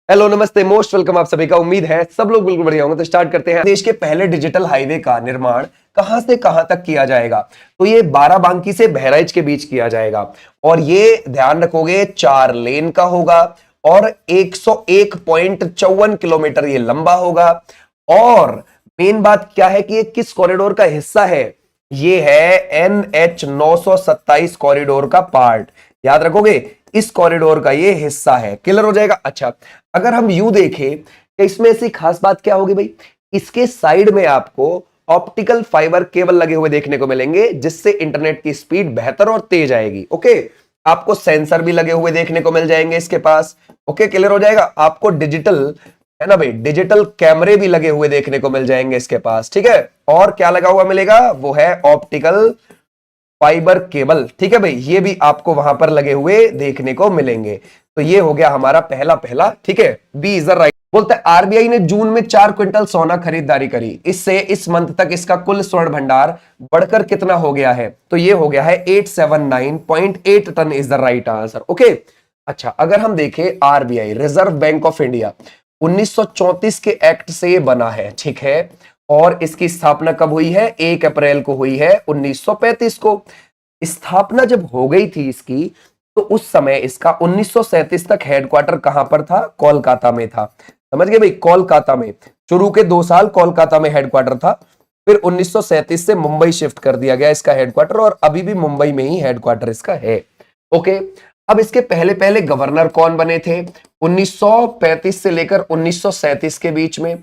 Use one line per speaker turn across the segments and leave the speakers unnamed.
Hello नमस्ते most welcome आप सभी का। उम्मीद है सब लोग बिल्कुल बढ़िया होंगे। तो स्टार्ट करते हैं। देश के पहले डिजिटल हाईवे का निर्माण कहां से कहां तक किया जाएगा? तो ये बाराबांकी से बहराइच के बीच किया जाएगा और ये ध्यान रखोगे 4 लेन का होगा और 101.54 किलोमीटर ये लंबा होगा। और मेन बात क्या है कि ये किस कॉरिडोर का हिस्सा है? ये है NH 927 कॉरिडोर का पार्ट। याद रखोगे, इस कॉरिडोर का ये हिस्सा है। क्लियर हो जाएगा। अच्छा, अगर हम यू देखें तो इसमें ऐसी खास बात क्या होगी भाई? इसके साइड में आपको ऑप्टिकल फाइबर केबल लगे हुए देखने को मिलेंगे, जिससे इंटरनेट की स्पीड बेहतर और तेज आएगी। ओके, आपको सेंसर भी लगे हुए देखने को मिल जाएंगे इसके पास। ओके, क्लियर हो जाएगा। आपको डिजिटल, है ना भाई, डिजिटल कैमरे भी लगे हुए देखने को मिल जाएंगे इसके पास। ठीक है, और क्या लगा हुआ मिलेगा? वो है ऑप्टिकल फाइबर केबल। ठीक है भाई, ये भी आपको वहां पर लगे हुए देखने को मिलेंगे। तो ये हो गया हमारा पहला पहला। ठीक है, बी इज द राइट। बोलते हैं आरबीआई ने जून में 4 क्विंटल सोना खरीदारी करी, इससे इस मंथ तक इसका कुल स्वर्ण भंडार बढ़कर कितना हो गया है? तो ये हो गया है 879.8 ton is the right answer. Okay, अच्छा, अगर हम देखें RBI Reserve Bank of India 1934 के एक्ट से ये बना है। ठीक है, और इसकी स्थापना कब हुई है? 1 अप्रैल को हुई है 1935 को। स्थापना जब हो गई थी इसकी, तो उस समय इसका 1937 तक हेडक्वार्टर कहां पर था? कोलकाता में था। समझ गए भाई, कोलकाता में। शुरू के 2 साल कोलकाता में हेडक्वार्टर था, फिर 1937 से मुंबई शिफ्ट कर दिया गया इसका हेडक्वार्टर, और अभी भी मुंबई में ही हेडक्वार्टर इसका है। ओके, अब इसके पहले पहले गवर्नर कौन बने थे 1935 से लेकर 1937 के बीच में?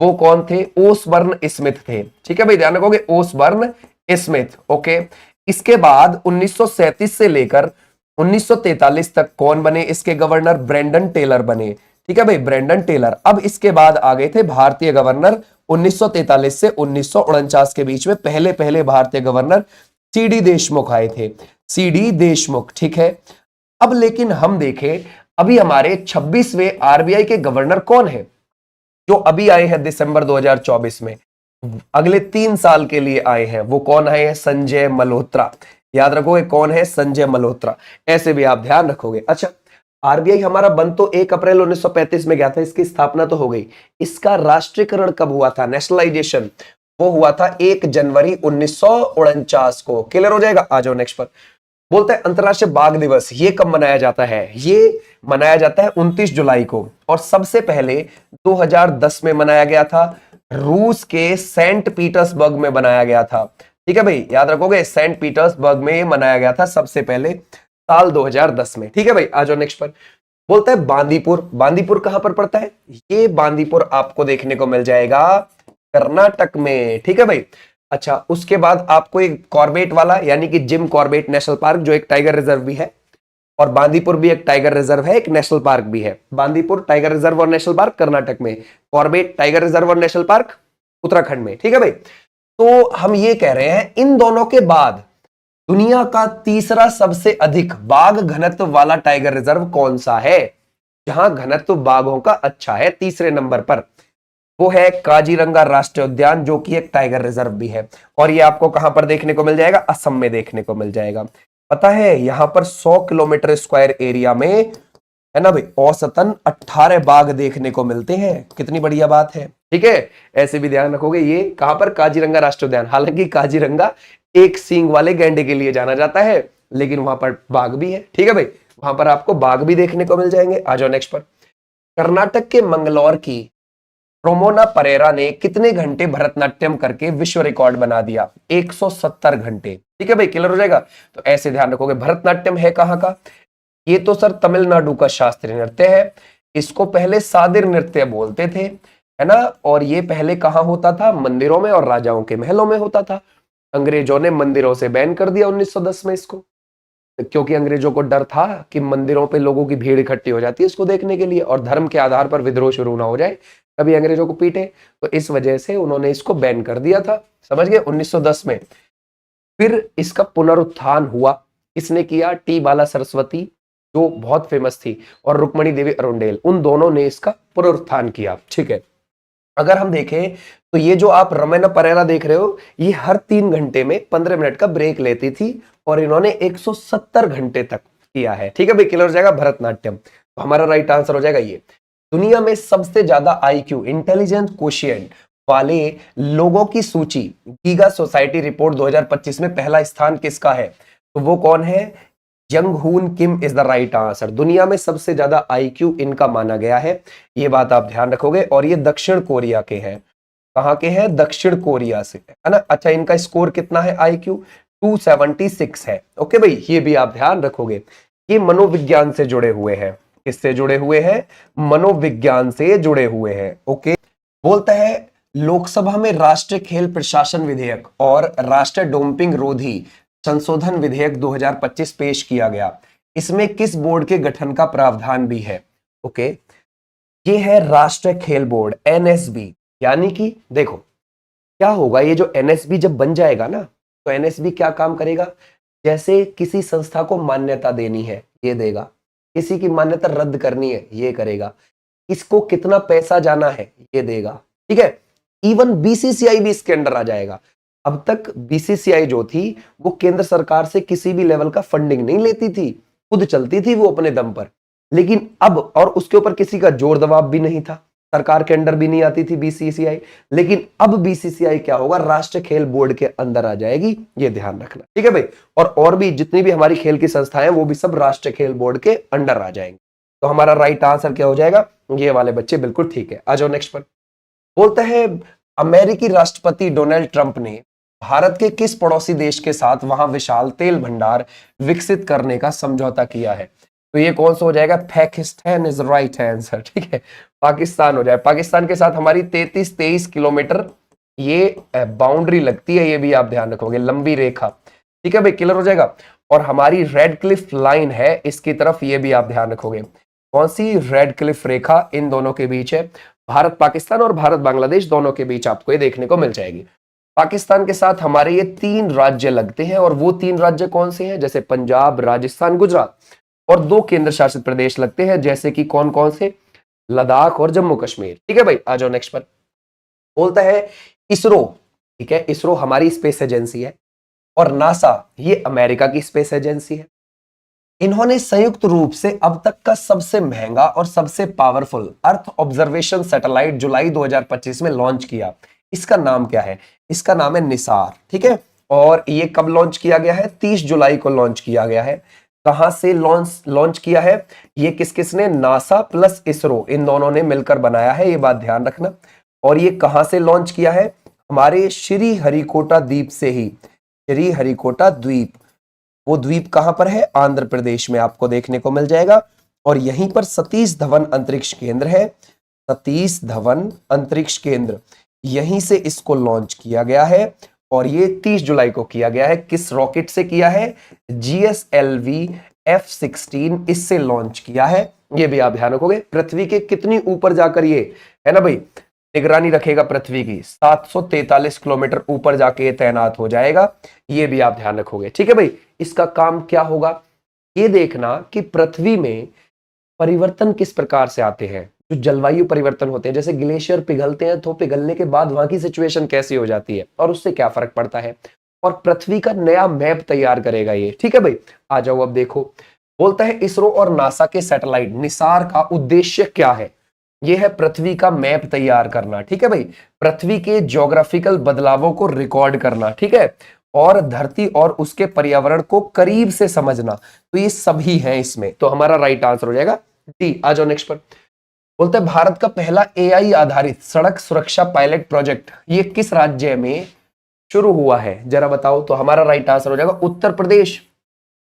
वो कौन थे? ओसबर्न स्मिथ थे। ठीक है भाई, ध्यान रखोगे, ओसबर्न स्मिथ। ओके, इसके बाद 1937 से लेकर 1943 तक कौन बने इसके गवर्नर? ब्रेंडन टेलर बने। ठीक है भाई, ब्रेंडन टेलर। अब इसके बाद आ गए थे भारतीय गवर्नर 1943 से 1949 के बीच में। पहले पहले भारतीय गवर्नर सीडी देशमुख आए थे, सीडी देशमुख। ठीक है, अब लेकिन हम देखें, अभी हमारे 26वें आरबीआई के गवर्नर कौन है जो अभी आए हैं दिसंबर 2024 में? अगले 3 साल के लिए आए हैं। वो कौन आए हैं? संजय मल्होत्रा। याद रखोगे कौन है? संजय मल्होत्रा। ऐसे भी आप ध्यान रखोगे। अच्छा, आरबीआई हमारा बन तो 1 अप्रैल 1935 में गया था, इसकी स्थापना तो हो गई। इसका राष्ट्रीयकरण कब हुआ था? नेशनलाइजेशन वो हुआ था 1 जनवरी 1949 को। क्लियर हो जाएगा। आ जाओ नेक्स्ट पर। बोलते हैं अंतरराष्ट्रीय बाघ दिवस ये कब मनाया जाता है? ये मनाया जाता है 29 जुलाई को, और सबसे पहले 2010 में मनाया गया था। रूस के सेंट पीटर्सबर्ग में बनाया गया था। ठीक है भाई, याद रखोगे, सेंट पीटर्सबर्ग में ये मनाया गया था सबसे पहले साल 2010 में। ठीक है भाई, आ जाओ नेक्स्ट पर। बोलता है बांदीपुर। बांदीपुर कहां पर पड़ता है? ये बांदीपुर आपको देखने को मिल जाएगा कर्नाटक में। ठीक है भाई। अच्छा, उसके बाद आपको एक कॉर्बेट वाला, यानी कि जिम कॉर्बेट नेशनल पार्क, जो एक टाइगर रिजर्व भी है, और बांदीपुर भी एक टाइगर रिजर्व है, एक नेशनल पार्क भी है। बांदीपुर टाइगर रिजर्व और नेशनल पार्क कर्नाटक में, कॉर्बेट टाइगर रिजर्व और नेशनल पार्क उत्तराखंड में। ठीक है भाई, तो हम ये कह रहे हैं इन दोनों के बाद दुनिया का तीसरा सबसे अधिक बाघ घनत्व वाला टाइगर रिजर्व कौन सा है? जहां घनत्व बाघों का अच्छा है तीसरे नंबर पर, वो है काजीरंगा राष्ट्रीय उद्यान, जो कि एक टाइगर रिजर्व भी है। और ये आपको कहां पर देखने को मिल जाएगा? असम में देखने को मिल जाएगा। पता है, यहां पर 100 किलोमीटर स्क्वायर एरिया में, है ना भाई, औसतन 18 बाघ देखने को मिलते हैं। कितनी बढ़िया बात है। ठीक है, ऐसे भी ध्यान रखोगे। ये कहां पर? काजीरंगा राष्ट्रीय उद्यान। हालांकि काजीरंगा एक सींग वाले गैंडे के लिए जाना जाता है, लेकिन वहां पर बाघ भी है। ठीक है भाई, वहां पर आपको बाघ भी देखने को मिल जाएंगे। आ जाओ नेक्स्ट पर। कर्नाटक के मंगलौर की रोमोना परेरा ने कितने घंटे भरतनाट्यम करके विश्व रिकॉर्ड बना दिया? 170 घंटे। ठीक है भाई, क्लियर हो जाएगा। तो ऐसे ध्यान रखोगे। भरतनाट्यम है कहां का? ये तो सर तमिलनाडु का शास्त्रीय नृत्य है। इसको पहले सादिर नृत्य बोलते थे, है ना। और ये पहले कहां होता था? मंदिरों में और राजाओं के महलों में होता था। अंग्रेजों ने मंदिरों से बैन कर दिया 1910 में इसको, क्योंकि अंग्रेजों को डर था कि मंदिरों पे लोगों की भीड़ इकट्ठी हो जाती है इसको देखने के लिए, और धर्म के आधार पर विद्रोह शुरू ना हो जाए, कभी अंग्रेजों को पीटे। तो इस वजह से उन्होंने इसको बैन कर दिया था। समझ गए, 1910 में। फिर इसका पुनरुत्थान हुआ। किसने किया? टी बाला सरस्वती, जो बहुत फेमस थी, और रुक्मणी देवी अरुंडेल, उन दोनों ने इसका पुनरुत्थान किया। ठीक है, अगर हम देखें तो ये जो आप रमैना परेरा देख रहे हो, ये हर 3 घंटे में 15 मिनट का ब्रेक लेती थी, और इन्होंने 170 घंटे तक किया है। ठीक है भाई, क्लियर हो जाएगा। भरतनाट्यम, तो हमारा राइट आंसर हो जाएगा ये। दुनिया में सबसे ज्यादा आईक्यू इंटेलिजेंस कोशिएंट वाले लोगों की सूची गीगा सोसाइटी रिपोर्ट 2025 में पहला स्थान किसका है? तो वो कौन है? जंग हून किम इज द राइट आंसर। दुनिया में सबसे ज्यादा आईक्यू इनका माना गया है, ये बात आप ध्यान रखोगे। और ये दक्षिण कोरिया के हैं। कहाँ के हैं? दक्षिण कोरिया से, है ना। अच्छा, इनका स्कोर कितना है आईक्यू? 276 है। ओके भाई, ये भी आप ध्यान रखोगे। ये मनोविज्ञान से जुड़े हुए हैं। किससे जुड़े हुए हैं? मनोविज्ञान से जुड़े हुए हैं। ओके, बोलता है लोकसभा में राष्ट्रीय खेल प्रशासन विधेयक और राष्ट्रीय डोपिंग रोधी संशोधन विधेयक 2025 पेश किया गया। इसमें किस बोर्ड के गठन का प्रावधान भी है? ओके, ये है राष्ट्रीय खेल बोर्ड, एनएसबी। यानी कि देखो क्या होगा, ये जो एनएसबी जब बन जाएगा ना, तो एनएसबी क्या काम करेगा? जैसे किसी संस्था को मान्यता देनी है, ये देगा। किसी की मान्यता रद्द करनी है, ये करेगा। इसको कितना पैसा जाना है, ये देगा। ठीक है, इवन बीसीसीआई भी इसके अंडर आ जाएगा। अब तक बीसीसीआई जो थी वो केंद्र सरकार से किसी भी लेवल का फंडिंग नहीं लेती थी, खुद चलती थी वो अपने दम पर। लेकिन अब, और उसके ऊपर किसी का जोर दबाव भी नहीं था, सरकार के अंडर भी नहीं आती थी बीसीसीआई। लेकिन अब बीसीसीआई क्या होगा? राष्ट्रीय खेल बोर्ड के अंदर आ जाएगी, ये ध्यान रखना। ठीक है भाई, और भी जितनी भी हमारी खेल की संस्थाएं हैं वो भी सब राष्ट्रीय खेल बोर्ड के अंडर आ जाएंगे। तो हमारा राइट आंसर क्या हो जाएगा? ये वाले बच्चे बिल्कुल ठीक है। आ जाओ नेक्स्ट पर। बोलता है अमेरिकी राष्ट्रपति डोनाल्ड ट्रंप ने भारत के किस पड़ोसी देश के साथ वहां विशाल तेल भंडार विकसित करने का समझौता किया है? तो ये कौन सा हो जाएगा? Pakistan is right answer. ठीक है, पाकिस्तान हो जाए। पाकिस्तान के साथ हमारी 33-23 किलोमीटर ये बाउंड्री लगती है, ये भी आप ध्यान रखोगे, लंबी रेखा। ठीक है भाई, क्लियर हो जाएगा। और हमारी रेड क्लिफ लाइन है इसकी तरफ, ये भी आप ध्यान रखोगे। कौन सी? रेड क्लिफ रेखा इन दोनों के बीच है। भारत पाकिस्तान और भारत बांग्लादेश दोनों के बीच आपको ये देखने को मिल जाएगी। पाकिस्तान के साथ हमारे ये 3 राज्य लगते हैं, और वो 3 राज्य कौन से हैं? जैसे पंजाब, राजस्थान, गुजरात। और 2 केंद्र शासित प्रदेश लगते हैं, जैसे कि कौन कौन से? लद्दाख और जम्मू कश्मीर। ठीक है भाई, आ जाओ नेक्स्ट पर। बोलता है इसरो। ठीक है, इसरो हमारी स्पेस एजेंसी है, और नासा ये अमेरिका की स्पेस एजेंसी है। इन्होंने संयुक्त रूप से अब तक का सबसे महंगा और सबसे पावरफुल अर्थ ऑब्जर्वेशन सैटेलाइट जुलाई 2025 में लॉन्च किया। इसका नाम क्या है? इसका नाम है निसार। ठीक है, और ये कब लॉन्च किया गया है? 30 जुलाई को लॉन्च किया गया है। कहां से लॉन्च किया है? ये किस किस ने? नासा प्लस इसरो, इन दोनों ने मिलकर बनाया है, ये बात ध्यान रखना। और ये कहां से लॉन्च किया है? हमारे श्री हरिकोटा द्वीप से ही। श्री हरिकोटा द्वीप, वो द्वीप कहां पर है? आंध्र प्रदेश में आपको देखने को मिल जाएगा। और यहीं पर सतीश धवन अंतरिक्ष केंद्र है। सतीश धवन अंतरिक्ष केंद्र, यहीं से इसको लॉन्च किया गया है। और ये 30 जुलाई को किया गया है। किस रॉकेट से किया है? GSLV F-16, इससे लॉन्च किया है। ये भी आप ध्यान रखोगे। पृथ्वी के कितनी ऊपर जाकर ये, है ना भाई, निगरानी रखेगा पृथ्वी की? 743 किलोमीटर ऊपर जाके तैनात हो जाएगा, ये भी आप ध्यान रखोगे। ठीक है भाई, इसका काम क्या होगा? ये देखना कि पृथ्वी में परिवर्तन किस प्रकार से आते हैं, जो जलवायु परिवर्तन होते हैं, जैसे ग्लेशियर पिघलते हैं तो पिघलने के बाद वहां की सिचुएशन कैसी हो जाती है और उससे क्या फर्क पड़ता है, और पृथ्वी का नया मैप तैयार करेगा ये। ठीक है भाई, आ जाओ अब देखो। बोलता है इसरो और नासा के सैटेलाइट निसार का उद्देश्य क्या है? यह है पृथ्वी का मैप तैयार करना। ठीक है भाई, पृथ्वी के ज्योग्राफिकल बदलावों को रिकॉर्ड करना। ठीक है, और धरती और उसके पर्यावरण को करीब से समझना। तो ये सभी हैं इसमें, तो हमारा राइट आंसर हो जाएगा डी। आ जाओ नेक्स्ट पर। बोलते हैं भारत का पहला AI आधारित सड़क सुरक्षा पायलट प्रोजेक्ट ये किस राज्य में शुरू हुआ है, जरा बताओ। तो हमारा राइट आंसर हो जाएगा उत्तर प्रदेश।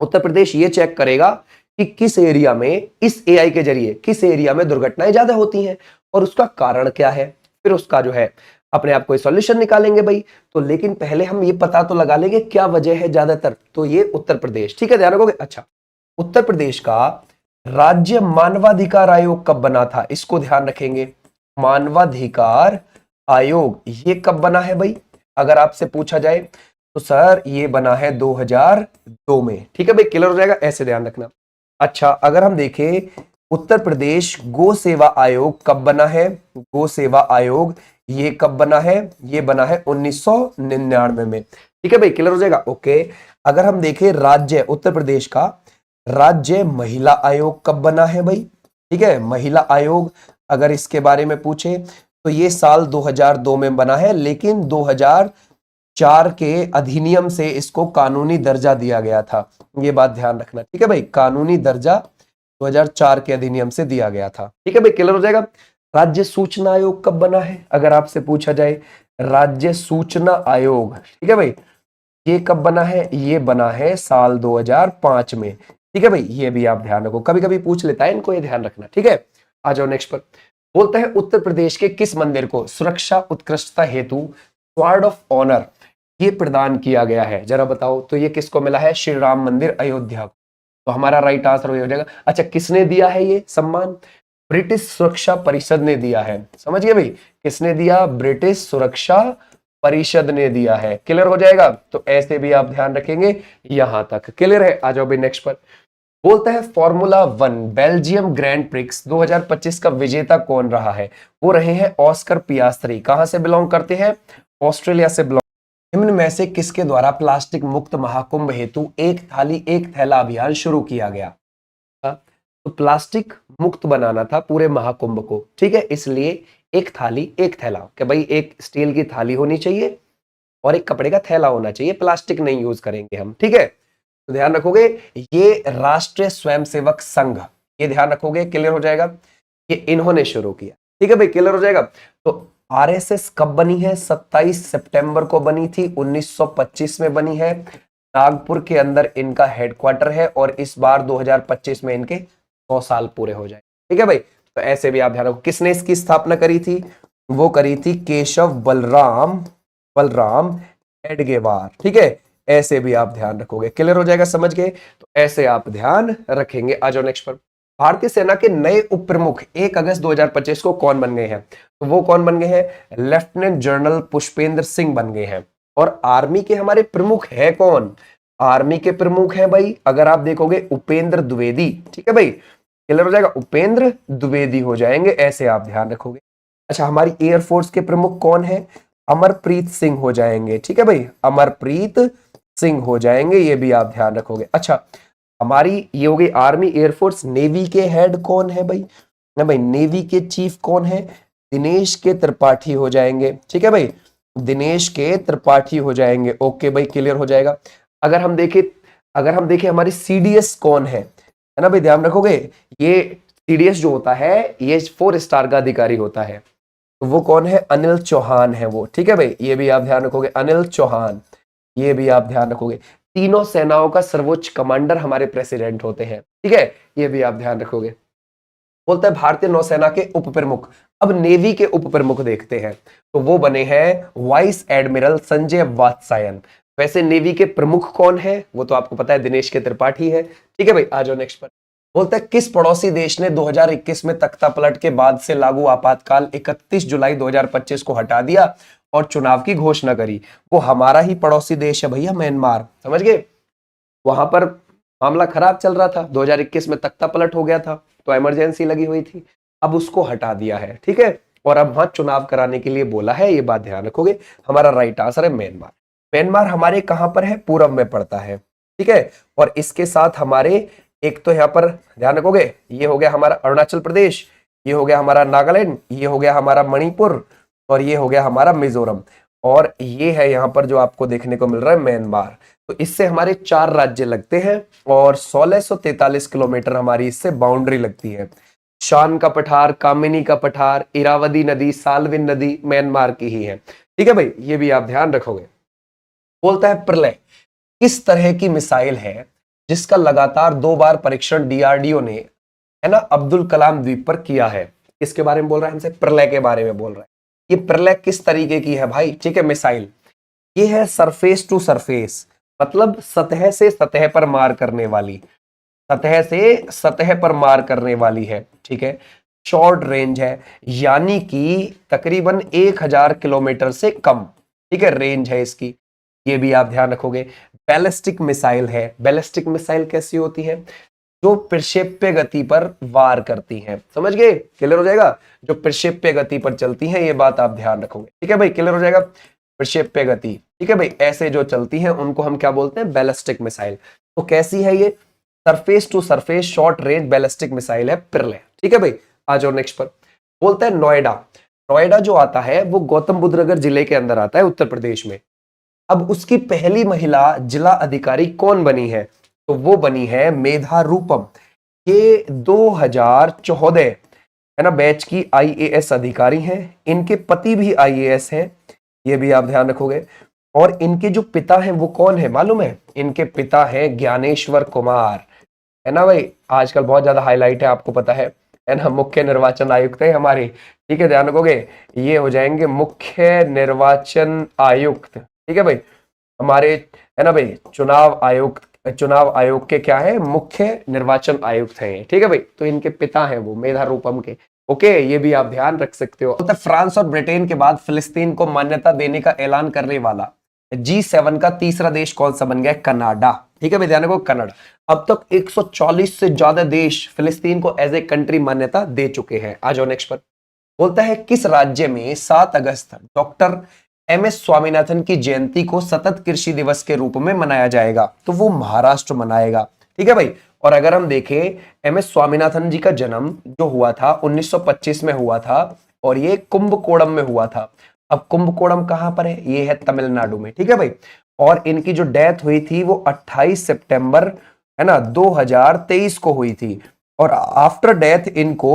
उत्तर प्रदेश ये चेक करेगा कि किस एरिया में इस AI के जरिए किस एरिया में दुर्घटनाएं ज्यादा होती हैं और उसका कारण क्या है। फिर उसका जो है अपने आप को सॉल्यूशन निकालेंगे भाई। तो लेकिन पहले हम ये पता तो लगा लेंगे क्या वजह है ज्यादातर, तो ये उत्तर प्रदेश। ठीक है, ध्यान रखोगे। अच्छा, उत्तर प्रदेश का राज्य मानवाधिकार आयोग कब बना था, इसको ध्यान रखेंगे। मानवाधिकार आयोग ये कब बना है भाई, अगर आपसे पूछा जाए तो सर ये बना है 2002 में। ठीक है भाई, क्लियर हो जाएगा, ऐसे ध्यान रखना। अच्छा, अगर हम देखें उत्तर प्रदेश गो सेवा आयोग कब बना है, गो सेवा आयोग ये कब बना है, ये बना है 1999 में। ठीक है भाई, क्लियर हो जाएगा। ओके, अगर हम देखें राज्य उत्तर प्रदेश का राज्य महिला आयोग कब बना है भाई, ठीक है, महिला आयोग अगर इसके बारे में पूछे तो ये साल 2002 में बना है, लेकिन 2004 के अधिनियम से इसको कानूनी दर्जा दिया गया था। ये बात ध्यान रखना, ठीक है भाई, कानूनी दर्जा 2004 के अधिनियम से दिया गया था। ठीक है भाई, क्लियर हो जाएगा। राज्य सूचना आयोग कब बना है, अगर आपसे पूछा जाए राज्य सूचना आयोग, ठीक है भाई, ये कब बना है, ये बना है साल 2005 में। ठीक है भाई, ये भी आप ध्यान रखो, कभी कभी पूछ लेता है इनको, ये ध्यान रखना। ठीक है, आ जाओ नेक्स्ट पर। बोलते हैं उत्तर प्रदेश के किस मंदिर को सुरक्षा उत्कृष्टता हेतु स्वॉर्ड ऑफ ऑनर ये प्रदान किया गया है, जरा बताओ। तो ये किसको मिला है, श्री राम मंदिर अयोध्या को। तो हमारा राइट आंसर हो जाएगा। अच्छा, किसने दिया है ये सम्मान, ब्रिटिश सुरक्षा परिषद ने दिया है। समझ गए भाई, किसने दिया, ब्रिटिश सुरक्षा परिषद ने दिया है। क्लियर हो जाएगा, तो ऐसे भी आप ध्यान रखेंगे, यहां तक क्लियर है। आ जाओ भाई नेक्स्ट पर। बोलता है फॉर्मूला 1 बेल्जियम ग्रैंड प्रिक्स 2025 का विजेता कौन रहा है, वो रहे हैं ऑस्कर पियास्त्री। कहां से बिलोंग करते हैं, ऑस्ट्रेलिया से बिलोंग। निम्न में से किसके द्वारा प्लास्टिक मुक्त महाकुंभ हेतु एक थाली एक थैला अभियान शुरू किया गया। तो प्लास्टिक मुक्त बनाना था पूरे महाकुंभ को, ठीक है, इसलिए एक थाली एक थैला, कि भाई एक स्टील की थाली होनी चाहिए और एक कपड़े का थैला होना चाहिए, प्लास्टिक नहीं यूज करेंगे हम। ठीक है, तो ध्यान रखोगे, ये राष्ट्रीय स्वयंसेवक संघ, ये ध्यान रखोगे, क्लियर हो जाएगा, ये इन्होंने शुरू किया। ठीक है भाई, क्लियर हो जाएगा। तो आरएसएस कब बनी है, 27 सितंबर को बनी थी, 1925 में बनी है। नागपुर के अंदर इनका हेडक्वार्टर है और इस बार 2025 में इनके 100 साल पूरे हो जाए। ठीक है भाई, तो ऐसे भी आप ध्यान रखो। किसने इसकी स्थापना करी थी, वो करी थी केशव बलराम एडगेवार। ठीक है, ऐसे भी आप ध्यान रखोगे, क्लियर हो जाएगा, समझ गए, तो ऐसे आप ध्यान रखेंगे। आ जाओ नेक्स्ट पर। भारतीय सेना के नए उप प्रमुख 1 अगस्त 2025 को कौन बन गए हैं, तो वो कौन बन गए हैं, लेफ्टिनेंट जनरल पुष्पेंद्र सिंह बन गए हैं। और आर्मी के हमारे प्रमुख है कौन, आर्मी के प्रमुख है भाई, अगर आप देखोगे उपेंद्र द्विवेदी। ठीक है भाई, क्लियर हो जाएगा, उपेंद्र द्विवेदी हो जाएंगे, ऐसे आप ध्यान रखोगे। अच्छा, हमारी एयरफोर्स के प्रमुख कौन है, अमरप्रीत सिंह हो जाएंगे। ठीक है भाई, अमरप्रीत सिंह हो जाएंगे, ये भी आप ध्यान रखोगे। अच्छा, हमारी ये हो गई आर्मी एयरफोर्स। नेवी के हेड कौन है भाई, ना भाई, नेवी के चीफ कौन है, दिनेश के त्रिपाठी हो जाएंगे। ठीक है भाई, दिनेश के त्रिपाठी हो जाएंगे। ओके भाई, क्लियर हो जाएगा। अगर हम देखें हमारी सीडीएस कौन है ना भाई, ध्यान रखोगे, ये सीडीएस जो होता है ये 4 स्टार का अधिकारी होता है, तो वो कौन है, अनिल चौहान है वो। ठीक है भाई, ये भी आप ध्यान रखोगे, अनिल चौहान, ये भी आप ध्यान रखोगे। तीनों सेनाओं का सर्वोच्च कमांडर हमारे प्रेसिडेंट होते हैं। ठीक है, ये भी आप ध्यान रखोगे। बोलता है भारतीय नौसेना के उप प्रमुख। अब नेवी के उप प्रमुख देखते हैं, तो वो बने हैं वाइस एडमिरल संजय वात्सायन। वैसे नेवी के प्रमुख कौन है, वो तो आपको पता है, दिनेश के त्रिपाठी है। ठीक है भाई, आ जाओ नेक्स्ट पर। बोलता है किस पड़ोसी देश ने 2021 में तख्तापलट के बाद से लागू आपातकाल 31 जुलाई 2025 को हटा दिया और चुनाव की घोषणा करी। वो हमारा ही पड़ोसी देश है भैया, म्यांमार। समझ गए, वहां पर मामला खराब चल रहा था, 2021 में तख्तापलट हो गया था, तो इमरजेंसी लगी हुई थी, अब उसको हटा दिया है। ठीक है, और अब वहां चुनाव कराने के लिए बोला है, ये बात ध्यान रखोगे। हमारा राइट आंसर है म्यांमार। म्यांमार हमारे कहां पर है, पूरब में पड़ता है। ठीक है, और इसके साथ हमारे एक तो यहां पर ध्यान रखोगे, ये हो गया हमारा अरुणाचल प्रदेश, ये हो गया हमारा नागालैंड, ये हो गया हमारा मणिपुर, और ये हो गया हमारा मिजोरम, और ये है यहां पर जो आपको देखने को मिल रहा है म्यांमार। तो इससे हमारे 4 राज्य लगते हैं और 1643 किलोमीटर हमारी इससे बाउंड्री लगती है। शान का पठार, कामिनी का पठार, इरावदी नदी, सालविन नदी म्यांमार की ही है। ठीक है भाई, ये भी आप ध्यान रखोगे। बोलता है प्रलय किस तरह की मिसाइल है जिसका लगातार 2 बार परीक्षण डीआरडीओ ने, है ना, अब्दुल कलाम द्वीप पर किया है। इसके बारे में बोल रहा है हमसे, प्रलय के बारे में बोल रहा है। ये प्रलय किस तरीके की है भाई, ठीक है, मिसाइल ये है सरफेस टू सरफेस, मतलब सतह से सतह पर मार करने वाली, सतह से सतह पर मार करने वाली है। ठीक है, शॉर्ट रेंज है, यानी कि तकरीबन 1000 किलोमीटर से कम, ठीक है, रेंज है इसकी, ये भी आप ध्यान रखोगे। बैलिस्टिक मिसाइल है। बैलिस्टिक मिसाइल कैसी होती है, जो प्रक्षेप्य गति पर वार करती हैं। समझ गए, क्लियर हो जाएगा, जो प्रक्षेप्य गति पर चलती हैं, ये बात आप ध्यान रखोगे। ठीक है भाई, क्लियर हो जाएगा, प्रक्षेप्य गति। ठीक है भाई, ऐसे जो चलती हैं उनको हम क्या बोलते हैं, बैलिस्टिक मिसाइल। तो कैसी है ये, surface to surface short range ballistic missile है प्रलय। ठीक है भाई, आ जाओ नेक्स्ट पर। बोलता है नोएडा। नोएडा जो आता है वो गौतम बुद्ध नगर जिले के अंदर आता है, उत्तर प्रदेश में। अब उसकी पहली महिला जिला अधिकारी कौन बनी है? तो वो बनी है मेधा रूपम। ये 2014 है ना बैच की आईएएस अधिकारी हैं। इनके पति भी आईएएस हैं, ये भी आप ध्यान रखोगे। और इनके जो पिता हैं वो कौन है मालूम है? इनके पिता हैं ज्ञानेश्वर कुमार, है ना भाई। आजकल बहुत ज्यादा हाईलाइट है, आपको पता है ना। मुख्य निर्वाचन आयुक्त है हमारे, ठीक है, ध्यान रखोगे। ये हो जाएंगे मुख्य निर्वाचन आयुक्त, ठीक है भाई, हमारे, है ना भाई। चुनाव आयोग के क्या है? मुख्य निर्वाचन आयुक्त हैं, ठीक है भाई। तो इनके पिता हैं वो मेधा रूपम के। ओके, ये भी आप ध्यान रख सकते हो। तो फ्रांस और ब्रिटेन के बाद फिलिस्तीन को मान्यता देने का ऐलान करने वाला G7 का तीसरा देश कौन सा बन गया? कनाडा, ठीक है भाई, ध्यान रखो, कनाडा। अब तक 140 से ज्यादा देश फिलिस्तीन को एज ए कंट्री मान्यता दे चुके हैं। आ जाओ नेक्स्ट पर। बोलता है किस राज्य में 7 अगस्त डॉक्टर MS स्वामीनाथन की जयंती को सतत कृषि दिवस के रूप में मनाया जाएगा? तो वो महाराष्ट्र मनाएगा, ठीक है भाई। और अगर हम देखें, MS स्वामीनाथन जी का जन्म जो हुआ था 1925 में हुआ था, और ये कुंभकोणम में हुआ था। अब कुंभकोणम कहां पर है? ये है तमिलनाडु में, ठीक है भाई। और इनकी जो डेथ हुई थी वो 28 सितंबर, है ना, 2023 को हुई थी। और आफ्टर डेथ इनको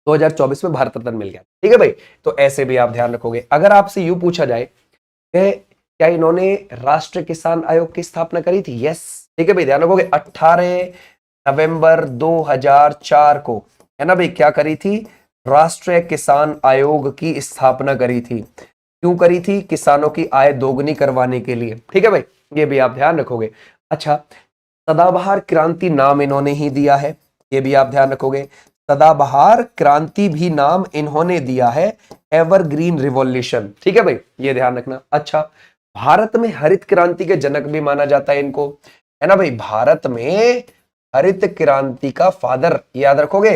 2024 में भारत रत्न मिल गया, ठीक है भाई। तो ऐसे भी आप ध्यान रखोगे। अगर आपसे यूं पूछा जाए कि क्या इन्होंने राष्ट्रीय किसान आयोग की स्थापना करी थी? यस, ठीक है भाई, ध्यान रखोगे। 18 नवंबर 2004 को, है ना भाई, क्या करी थी? राष्ट्रीय किसान आयोग की स्थापना करी थी। क्यों करी थी? किसानों की आय दोगुनी करवाने के लिए, ठीक है भाई। ये भी आप ध्यान रखोगे। अच्छा, सदाबहार क्रांति नाम इन्होंने ही दिया है, ये भी आप ध्यान रखोगे। सदाबहार क्रांति भी नाम इन्होंने दिया है एवरग्रीन रिवॉल्यूशन, ठीक है भाई, ये ध्यान रखना। अच्छा, भारत में हरित क्रांति के जनक भी माना जाता है इनको, है ना भाई। भारत में हरित क्रांति का फादर, याद रखोगे,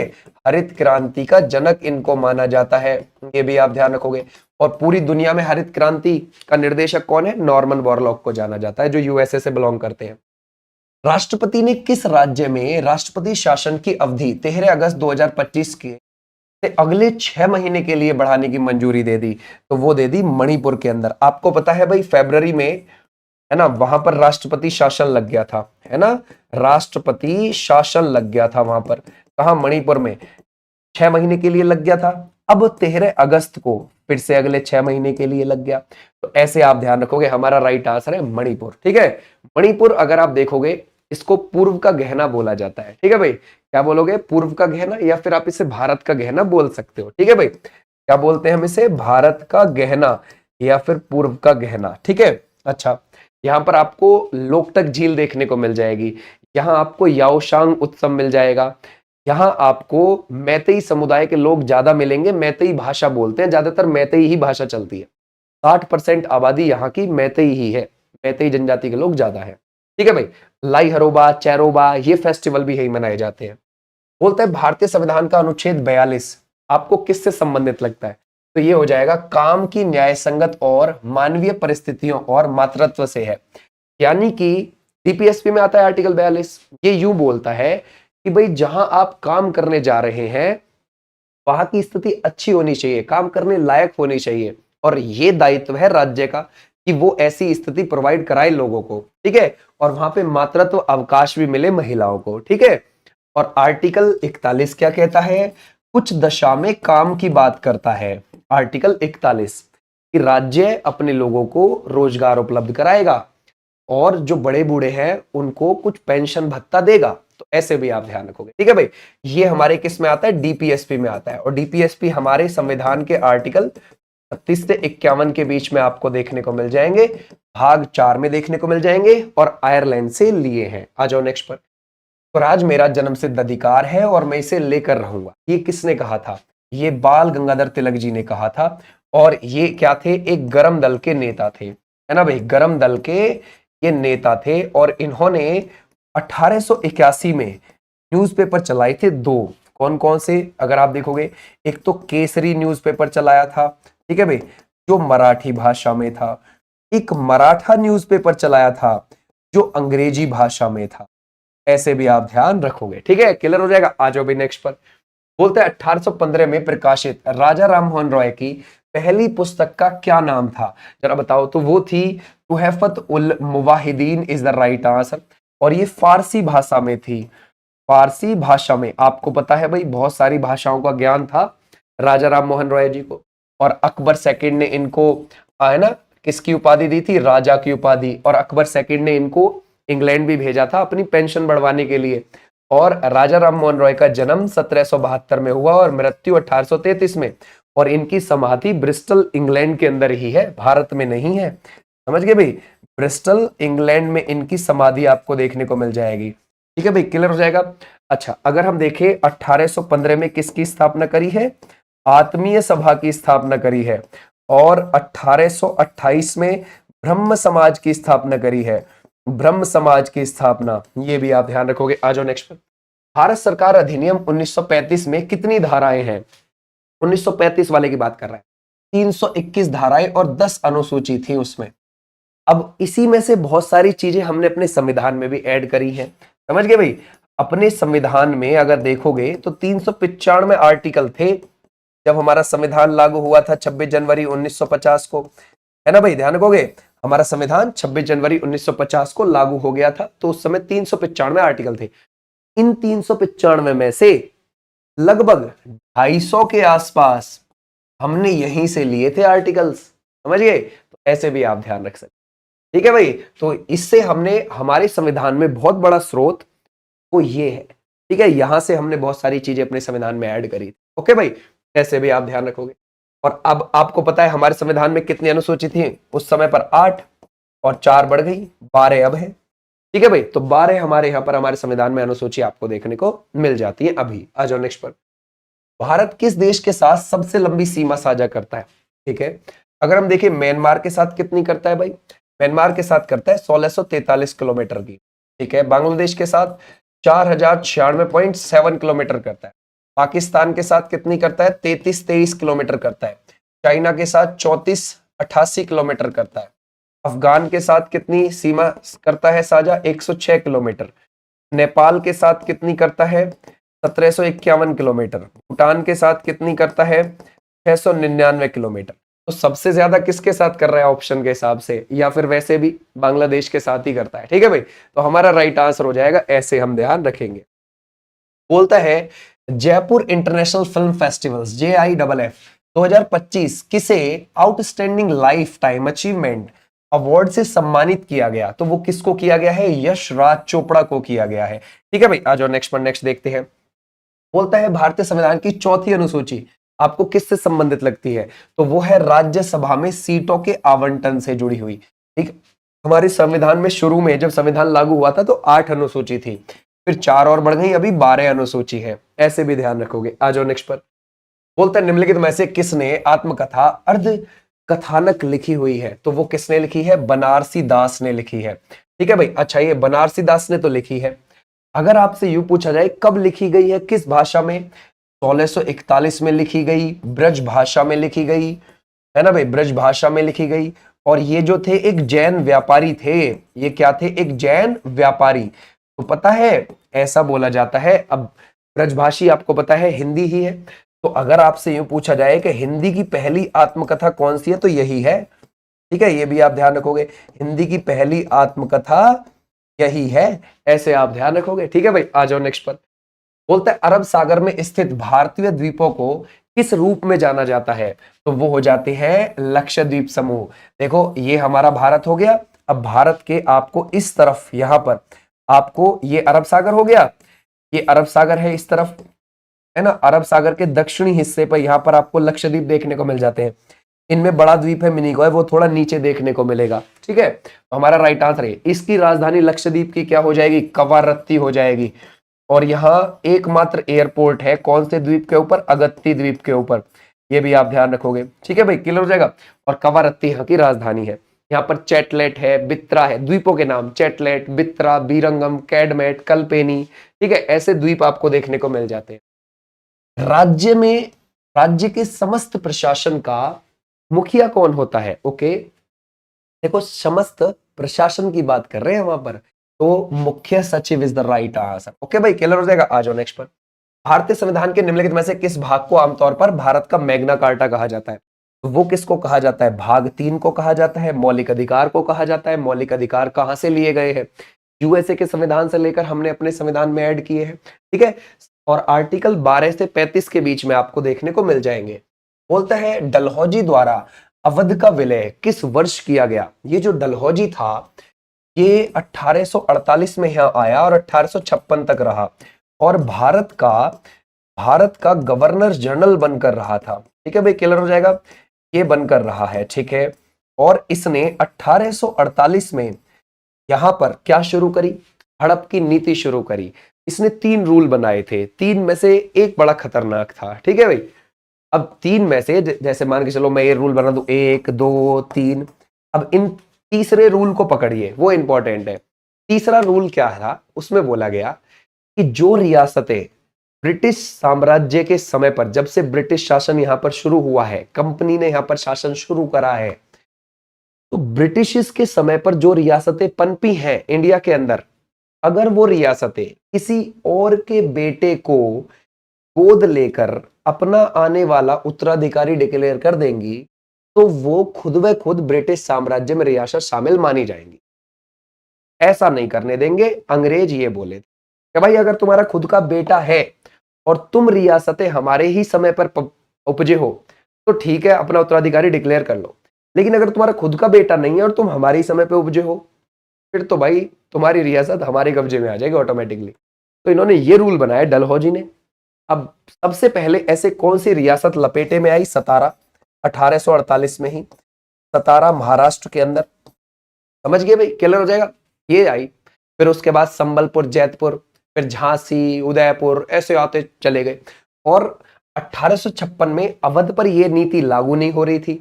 हरित क्रांति का जनक इनको माना जाता है, ये भी आप ध्यान रखोगे। और पूरी दुनिया में हरित क्रांति का निर्देशक कौन है? नॉर्मन बोरलॉग को जाना जाता है, जो यूएसए से बिलोंग करते हैं। राष्ट्रपति ने किस राज्य में राष्ट्रपति शासन की अवधि 13 अगस्त 2025 के अगले 6 महीने के लिए बढ़ाने की मंजूरी दे दी? तो वो दे दी मणिपुर के अंदर। आपको पता है भाई, फरवरी में, है ना, वहां पर राष्ट्रपति शासन लग गया था, है ना, राष्ट्रपति शासन लग गया था वहां पर। कहा? मणिपुर में 6 महीने के लिए लग गया था। अब 13 अगस्त को फिर से अगले 6 महीने के लिए लग गया। तो ऐसे आप ध्यान रखोगे। हमारा राइट आंसर है मणिपुर, ठीक है। मणिपुर अगर आप देखोगे, इसको पूर्व का गहना बोला जाता है, ठीक है भाई। क्या बोलोगे? पूर्व का गहना, या फिर आप इसे भारत का गहना बोल सकते हो, ठीक है भाई। क्या बोलते हैं हम इसे? भारत का गहना या फिर पूर्व का गहना, ठीक है। अच्छा, यहां पर आपको लोकटक झील देखने को मिल जाएगी। यहाँ आपको याओशांग उत्सव मिल जाएगा। यहाँ आपको मैतेई समुदाय के लोग ज्यादा मिलेंगे। मैतेई भाषा बोलते हैं, ज्यादातर मैतेई ही भाषा चलती है। 60% आबादी यहाँ की मैतेई ही है, मैतेई जनजाति के लोग ज्यादा है, ठीक है भाई। लाई हरोबा, चैरोबा, ये फेस्टिवल भी यही मनाए जाते हैं। बोलते हैं भारतीय संविधान का अनुच्छेद 42 आपको किससे संबंधित लगता है? तो ये हो जाएगा काम की न्याय संगत और मानवीय परिस्थितियों और मातृत्व से है। यानी कि डीपीएसपी में आता है आर्टिकल 42, ये यूं बोलता है कि भाई जहां आप काम करने जा रहे हैं वहां की स्थिति अच्छी होनी चाहिए, काम करने लायक होनी चाहिए, और ये दायित्व है राज्य का कि वो ऐसी स्थिति प्रोवाइड कराए लोगों को, ठीक है। और वहां पे मातृत्व अवकाश भी मिले महिलाओं को, ठीक है। और आर्टिकल 41 क्या कहता है? कुछ दशा में काम की बात करता है। आर्टिकल 41 कि राज्य अपने लोगों को रोजगार उपलब्ध कराएगा और जो बड़े बूढ़े हैं उनको कुछ पेंशन भत्ता देगा। तो ऐसे भी आप ध्यान रखोगे, ठीक है भाई। ये हमारे किस में आता है? डीपीएसपी में आता है। और डीपीएसपी हमारे संविधान के आर्टिकल 36 से 51 के बीच में आपको देखने को मिल जाएंगे, भाग 4 में देखने को मिल जाएंगे, और आयरलैंड से लिए हैं। आ जाओ नेक्स्ट पर। स्वराज मेरा जन्म सिद्ध अधिकार है और मैं इसे लेकर रहूंगा, ये किसने कहा था? ये बाल गंगाधर तिलक जी ने कहा था। और ये क्या थे? एक गरम दल के नेता थे, है ना भाई, गरम दल के ये नेता थे। और इन्होंने 1881 में न्यूज़पेपर चलाए थे दो। कौन कौन से? अगर आप देखोगे, एक तो केसरी न्यूज़पेपर चलाया था, ठीक है भाई, जो मराठी भाषा में था। एक मराठा न्यूज़पेपर चलाया था जो अंग्रेजी भाषा में था। ऐसे भी आप ध्यान रखोगे, ठीक है, क्लियर हो जाएगा। आ जाओ भाई नेक्स्ट पर। बोलते हैं 1815 में प्रकाशित राजा राममोहन रॉय की पहली पुस्तक का क्या नाम था, जरा बताओ। तो वो थी तुहफत उल मुवाहिदीन इज द राइट आंसर, और ये फारसी भाषा में थी। फारसी भाषा में, आपको पता है भाई बहुत सारी भाषाओं का ज्ञान था राजा राममोहन रॉय जी को, और अकबर सेकंड ने इनको है ना किसकी उपाधि दी थी, राजा की उपाधि। और अकबर सेकंड ने इनको इंग्लैंड भी भेजा था अपनी पेंशन बढ़वाने के लिए। और राजा राममोहन रॉय का जन्म 1772 में हुआ और मृत्यु 1833 में, और इनकी समाधि ब्रिस्टल इंग्लैंड के अंदर ही है, भारत में नहीं है। समझ गए भाई, ब्रिस्टल इंग्लैंड में इनकी समाधि आपको देखने को मिल जाएगी। ठीक है भाई, क्लियर हो जाएगा। अच्छा, अगर हम देखें 1815 में किसकी स्थापना करी है, आत्मीय सभा की स्थापना करी है, और 1828 में ब्रह्म समाज की स्थापना करी है। ब्रह्म समाज की स्थापना, ये भी आप ध्यान रखोगे। आ जाओ नेक्स्ट पर। भारत सरकार अधिनियम 1935 में कितनी धाराएं हैं, 1935 वाले की बात कर रहा है। 321 धाराएं और 10 अनुसूची थी उसमें। अब इसी में से बहुत सारी चीजें हमने अपने संविधान में भी ऐड करी है। समझ गए भाई, अपने संविधान में अगर देखोगे तो 395 आर्टिकल थे जब हमारा संविधान लागू हुआ था 26 जनवरी 1950 को, है ना भाई, ध्यान रखोगे। हमारा संविधान 26 जनवरी 1950 को लागू हो गया था, तो उस समय 395 आर्टिकल थे। इन 395 में से लगभग 250 के आसपास हमने यहीं से लिए थे आर्टिकल्स। समझ गए, तो ऐसे भी आप ध्यान रख सकते। ठीक है भाई, तो इससे हमने हमारे संविधान में बहुत बड़ा स्रोत वो ये है। ठीक है, यहां से हमने बहुत सारी चीजें अपने संविधान में ऐड करी। ओके भाई, ऐसे भी आप ध्यान रखोगे। और अब आपको पता है हमारे संविधान में कितनी अनुसूची थी उस समय पर, 8, और 4 बढ़ गई, 12 अब है। ठीक है भाई, तो 12 हमारे यहाँ पर हमारे संविधान में अनुसूची आपको देखने को मिल जाती है। अभी आ जाओ नेक्स्ट पर। भारत किस देश के साथ सबसे लंबी सीमा साझा करता है। ठीक है, अगर हम देखें म्यांमार के साथ कितनी करता है भाई, म्यांमार के साथ करता है 1643 किलोमीटर की। ठीक है, बांग्लादेश के साथ 4096.7 किलोमीटर करता है। पाकिस्तान के साथ कितनी करता है, 3323 किलोमीटर करता है। चाइना के साथ 3488 किलोमीटर करता है। अफगान के साथ कितनी सीमा करता है साझा, 106 किलोमीटर। नेपाल के साथ कितनी करता है, 1751 किलोमीटर। भूटान के साथ कितनी करता है, 699 किलोमीटर। तो सबसे ज्यादा किसके साथ कर रहा है ऑप्शन के हिसाब से, या फिर वैसे भी बांग्लादेश के साथ ही करता है। ठीक है भाई, तो हमारा राइट आंसर हो जाएगा, ऐसे हम ध्यान रखेंगे। बोलता है Jaipur international film festivals JIFF 2025 किसे outstanding life time achievement award से सम्मानित किया गया, तो वो किसको किया गया है, यश राज चोपड़ा को किया गया है। ठीक है भाई, आ जाओ नेक्स्ट पर, नेक्स्ट देखते हैं। बोलता है भारतीय संविधान की चौथी अनुसूची आपको किससे संबंधित लगती है, तो वो है राज्यसभा में सीटों के आवंटन से जुड़ी हुई। ठीक, हमारे संविधान में शुरू में जब संविधान लागू हुआ था तो 8 अनुसूची थी, फिर 4 और बढ़ गई, अभी 12 अनुसूची है। ऐसे भी ध्यान रखोगे। आ जाओ नेक्स्ट पर। बोलता है निम्नलिखित में से किसने आत्मकथा अर्ध कथानक लिखी हुई है, तो वो किसने लिखी है, बनारसी दास ने लिखी है। ठीक है भाई, अच्छा ये बनारसी दास ने तो लिखी है। अगर आपसे यूं पूछा जाए कब लिखी गई है, किस भाषा में, 1641 में लिखी गई, ब्रज भाषा में लिखी गई, है ना भाई, ब्रज भाषा में लिखी गई। और ये जो थे एक जैन व्यापारी थे, ये क्या थे, एक जैन व्यापारी। तो पता है ऐसा बोला जाता है, अब ब्रजभाषी आपको पता है हिंदी ही है, तो अगर आपसे यूं पूछा जाए कि हिंदी की पहली आत्मकथा कौन सी है, तो यही है। ठीक है, ये भी आप ध्यान रखोगे, हिंदी की पहली आत्मकथा यही है, ऐसे आप ध्यान रखोगे। ठीक है भाई, आ जाओ नेक्स्ट पर। बोलता है अरब सागर में स्थित भारतीय द्वीपों को किस रूप में जाना जाता है, तो वो हो जाते हैं लक्षद्वीप समूह। देखो ये हमारा भारत हो गया, अब भारत के आपको इस तरफ यहां पर आपको ये अरब सागर हो गया, ये अरब सागर है इस तरफ, है ना। अरब सागर के दक्षिणी हिस्से पर यहां पर आपको लक्षद्वीप देखने को मिल जाते हैं। इनमें बड़ा द्वीप है मिनीगोय, वो थोड़ा नीचे देखने को मिलेगा। ठीक है, तो हमारा राइट आंसर है, इसकी राजधानी लक्षद्वीप की क्या हो जाएगी, कवारत्ती हो जाएगी। और यहाँ एकमात्र एयरपोर्ट है कौन से द्वीप के ऊपर, अगत्ती द्वीप के ऊपर, ये भी आप ध्यान रखोगे। ठीक है भाई, क्लियर हो जाएगा। और कवारत्ती यहाँ की राजधानी है। यहाँ पर चैटलेट है, बित्रा है, द्वीपों के नाम चैटलेट, बित्रा, बीरंगम, कैडमेट, कल्पेनी। ठीक है, ऐसे द्वीप आपको देखने को मिल जाते हैं। राज्य में राज्य के समस्त प्रशासन का मुखिया कौन होता है, ओके। देखो समस्त प्रशासन की बात कर रहे हैं वहां पर, तो मुख्य सचिव is the right answer. Okay भाई, क्लियर हो जाएगा। आ जाओ नेक्स्ट पर। भारतीय संविधान के निम्नलिखित में से किस भाग को आमतौर पर भारत का मैग्ना कार्टा कहा जाता है? तो वो किसको कहा जाता है? भाग 3 को कहा जाता है, मौलिक अधिकार को कहा जाता है। मौलिक अधिकार कहां से लिए गए हैं? यूएसए के संविधान से लेकर हमने अपने संविधान में ऐड किए हैं, ठीक है। और आर्टिकल 12 से 35 के बीच में आपको देखने को मिल जाएंगे। बोलता है डलहौजी द्वारा अवध का विलय किस वर्ष किया गया? ये जो डलहौजी था ये 1848 में यहां आया और 1856 तक रहा और भारत का गवर्नर जनरल बनकर रहा था, ठीक है भाई, क्लियर हो जाएगा, ये बनकर रहा है, ठीक है। और इसने 1848 में यहां पर क्या शुरू करी? हड़प की नीति शुरू करी। इसने 3 रूल बनाए थे, 3 में से एक बड़ा खतरनाक था, ठीक है भाई। अब 3 में से जैसे मान के चलो मैं ये रूल बना दूं 1 2 3, अब इन तीसरे रूल को पकड़िए, वो इंपॉर्टेंट है। तीसरा रूल क्या था? उसमें बोला गया कि जो रियासतें ब्रिटिश साम्राज्य के समय पर, जब से ब्रिटिश शासन यहां पर शुरू हुआ है, कंपनी ने यहां पर शासन शुरू करा है, तो ब्रिटिश के समय पर जो रियासतें पनपी हैं इंडिया के अंदर, अगर वो रियासतें किसी और के बेटे को गोद लेकर अपना आने वाला उत्तराधिकारी डिक्लेयर कर देंगी तो वो खुद ब खुद ब्रिटिश साम्राज्य में रियासत शामिल मानी जाएंगी। ऐसा नहीं करने देंगे, अंग्रेज ये बोले थे कि भाई अगर तुम्हारा खुद का बेटा है और तुम रियासतें हमारे ही समय पर उपजे हो तो ठीक है, अपना उत्तराधिकारी डिक्लेयर कर लो, लेकिन अगर तुम्हारा खुद का बेटा नहीं है और तुम हमारे समय पे उपजे हो फिर तो भाई तुम्हारी रियासत हमारे कब्जे में आ जाएगी ऑटोमेटिकली। तो इन्होंने ये रूल बनाया डलहौजी ने। अब सबसे पहले ऐसे कौन सी रियासत लपेटे में आई? सतारा, 1848 में ही सतारा महाराष्ट्र के अंदर, समझ गए भाई, क्लियर हो जाएगा, ये आई। फिर उसके बाद संबलपुर, जैतपुर, फिर झांसी, उदयपुर, ऐसे आते चले गए। और 1856 में अवध पर यह नीति लागू नहीं हो रही थी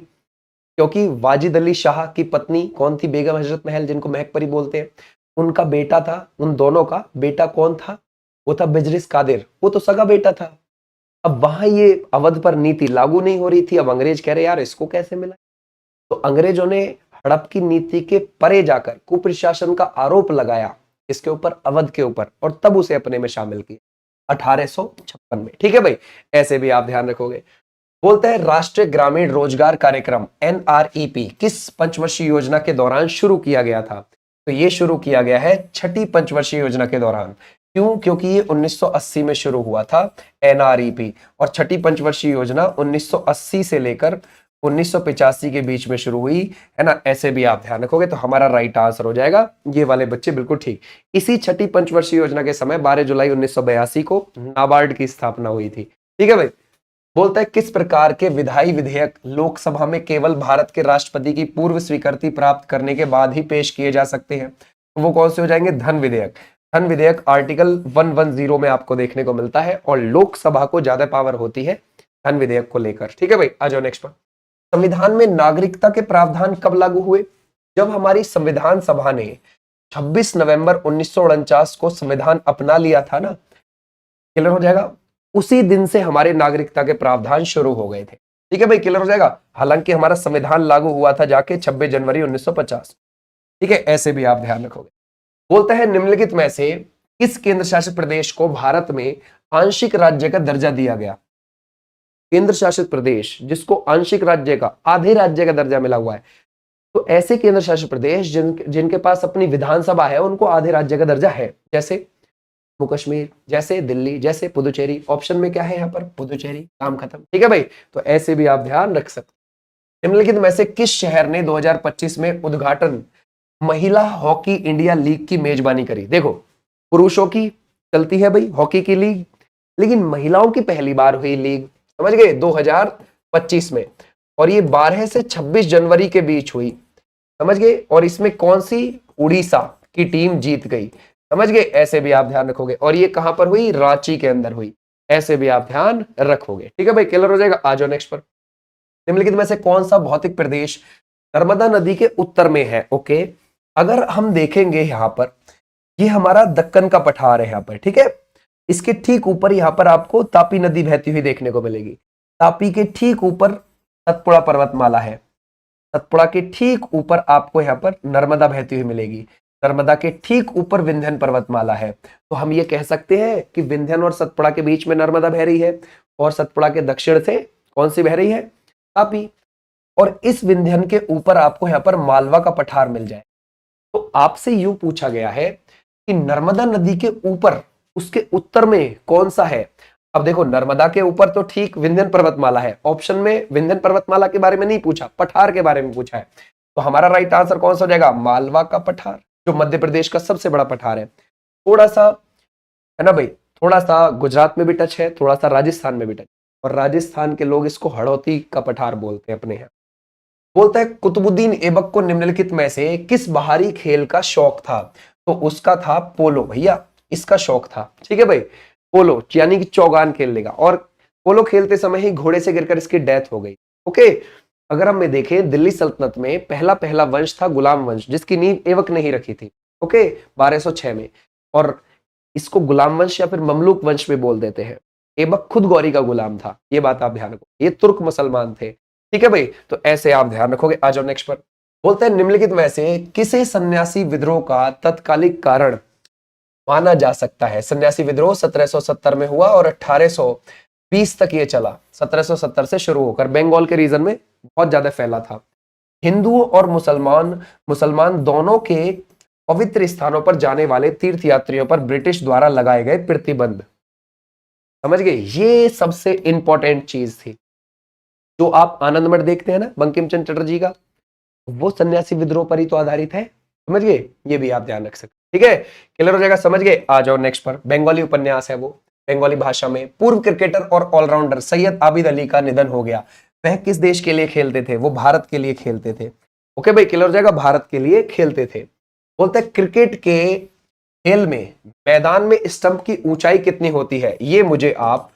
क्योंकि वाजिद अली शाह की पत्नी कौन थी? बेगम हजरत महल, जिनको महकपरी बोलते हैं, उनका बेटा था। उन दोनों का बेटा कौन था? वो था बिजरिस कादिर, वो तो सगा बेटा था। अब वहां ये अवध पर नीति लागू नहीं हो रही थी। अब अंग्रेज कह रहे यार इसको कैसे मिला? तो अंग्रेजों ने हड़प की नीति के परे जाकर कुप्रशासन का आरोप लगाया इसके ऊपर, अवध के ऊपर, और तब उसे अपने में शामिल किया 1856 में, ठीक है भाई, ऐसे भी आप ध्यान रखोगे। बोलते हैं राष्ट्रीय ग्रामीण रोजगार कार्यक्रम NREP किस पंचवर्षीय योजना के दौरान शुरू किया गया था? तो ये शुरू किया गया है 6ठी पंचवर्षीय योजना के दौरान। क्यों? क्योंकि ये 1980 में शुरू हुआ था NREP, और 6ठी पंचवर्षीय योजना 1980 से लेकर 1985 के बीच में शुरू हुई है ना। ऐसे भी आप ध्यान रखोगे तो हमारा राइट आंसर हो जाएगा ये वाले बच्चे, बिल्कुल ठीक। इसी 6ठी पंचवर्षीय योजना के समय 12 जुलाई 1982 को नाबार्ड की स्थापना हुई थी, ठीक है भाई। बोलता है किस प्रकार के विधायी विधेयक लोकसभा में केवल भारत के राष्ट्रपति की पूर्व स्वीकृति प्राप्त करने के बाद ही पेश किए जा सकते हैं? तो वो कौन से हो जाएंगे? धन विधेयक। धन विधेयक आर्टिकल 110 में आपको देखने को मिलता है और लोकसभा को ज्यादा पावर होती है धन विधेयक को लेकर, ठीक है भाई। आ जाओ नेक्स्ट पर। संविधान में नागरिकता के प्रावधान कब लागू हुए? जब हमारी संविधान सभा ने 26 नवंबर 1949 को संविधान अपना लिया था ना, क्लियर हो जाएगा, उसी दिन से हमारे नागरिकता के प्रावधान शुरू हो गए थे, ठीक है भाई, क्लियर हो जाएगा। हालांकि हमारा संविधान लागू हुआ था जाके 26 जनवरी 1950, ठीक है, ऐसे भी आप ध्यान रखोगे। बोलता है निम्नलिखित में से किस केंद्र शासित प्रदेश को भारत में आंशिक राज्य का दर्जा दिया गया? केंद्र शासित प्रदेश जिसको आंशिक राज्य का, आधे राज्य का दर्जा मिला हुआ है, तो ऐसे केंद्र शासित प्रदेश जिनके पास अपनी विधानसभा है उनको आधे राज्य का दर्जा है, जैसे जम्मू कश्मीर, जैसे दिल्ली, जैसे पुदुचेरी। ऑप्शन में क्या है यहाँ पर? पुदुचेरी, काम खत्म, ठीक है भाई। तो ऐसे भी आप ध्यान रख सकते। निम्नलिखित में से किस शहर ने 2025 में उद्घाटन महिला हॉकी इंडिया लीग की मेजबानी करी? देखो पुरुषों की चलती है भाई हॉकी की लीग, लेकिन महिलाओं की पहली बार हुई लीग, समझ गए, 2025 में, और ये 12 से 26 जनवरी के बीच हुई, समझ गए। और इसमें कौन सी? उड़ीसा की टीम जीत गई, समझ गए, ऐसे भी आप ध्यान रखोगे। और ये कहां पर हुई? रांची के अंदर हुई, ऐसे भी आप ध्यान रखोगे, ठीक है भाई, क्लियर हो जाएगा। आ जाओ नेक्स्ट पर। निम्नलिखित में से कौन सा भौतिक प्रदेश नर्मदा नदी के उत्तर में है? ओके, अगर हम देखेंगे यहां पर, ये हमारा दक्कन का पठार है यहाँ पर, ठीक है। इसके ठीक ऊपर यहाँ पर आपको तापी नदी बहती हुई देखने को मिलेगी। तापी के ठीक ऊपर सतपुड़ा पर्वतमाला है, सतपुड़ा के ठीक ऊपर आपको यहाँ पर नर्मदा बहती हुई मिलेगी। नर्मदा के ठीक ऊपर विंध्यन पर्वतमाला है। तो हम ये कह सकते हैं कि विंध्यन और सतपुड़ा के बीच में नर्मदा बह रही है और सतपुड़ा के दक्षिण से कौन सी बह रही है, तापी। और इस विंध्यन के ऊपर आपको यहां पर मालवा का पठार मिल जाए। तो आपसे यूं पूछा गया है कि नर्मदा नदी के ऊपर उसके उत्तर में कौन सा है। अब देखो, नर्मदा के ऊपर तो ठीक विंध्यन पर्वतमाला है, ऑप्शन में विंध्यन पर्वतमाला के बारे में नहीं पूछा, पठार के बारे में पूछा है। तो हमारा राइट आंसर कौन सा हो जाएगा, मालवा का पठार, जो मध्य प्रदेश का सबसे बड़ा पठार है। थोड़ा सा है ना भाई, थोड़ा सा गुजरात में भी टच है, थोड़ा सा राजस्थान में भी टच, और राजस्थान के लोग इसको हड़ौती का पठार बोलते हैं अपने यहाँ। बोलता है कुतुबुद्दीन ऐबक को निम्नलिखित में से किस बाहरी खेल का शौक था। तो उसका था पोलो भैया, इसका शौक था। ठीक है भाई, पोलो यानी कि चौगान खेल लेगा, और पोलो खेलते समय ही घोड़े से गिरकर इसकी डेथ हो गई। ओके, अगर हम देखें दिल्ली सल्तनत में पहला पहला वंश था गुलाम वंश, जिसकी नींव ऐबक ने ही रखी थी। ओके, 1206 में, और इसको गुलाम वंश या फिर ममलूक वंश भी बोल देते हैं। ऐबक खुद गौरी का गुलाम था, ये बात आप ध्यान रखो, ये तुर्क मुसलमान थे। ठीक है भाई, तो ऐसे आप ध्यान रखोगे। आ जाओ नेक्स्ट पर। बोलते हैं निम्नलिखित में से किसे सन्यासी विद्रोह का तत्कालिक कारण माना जा सकता है। सन्यासी विद्रोह 1770 में हुआ और 1820 तक ये चला। 1770 से शुरू होकर बंगाल के रीजन में बहुत ज्यादा फैला था। हिंदुओं और मुसलमान दोनों के पवित्र स्थानों पर जाने वाले तीर्थयात्रियों पर ब्रिटिश द्वारा लगाए गए प्रतिबंध, समझ गए, ये सबसे इंपॉर्टेंट चीज थी। जो आप आनंद मठ देखते हैं ना बंकिम चंद्र चटर्जी का, वो सन्यासी विद्रोह पर ही तो आधारित है, समझ गए, ये भी आप ध्यान रख सकते। ठीक है, क्लियर हो जाएगा, समझ गए। आ जाओ नेक्स्ट पर। बंगाली उपन्यास है वो, बंगाली भाषा में। पूर्व क्रिकेटर और ऑलराउंडर सैयद आबिद अली का निधन हो गया। वह किस देश के लिए खेलते थे, वो भारत के लिए खेलते थे। ओके भाई, क्लियर हो जाएगा, भारत के लिए खेलते थे। बोलते हैं क्रिकेट के खेल में मैदान में स्टंप की ऊंचाई कितनी होती है, ये मुझे आप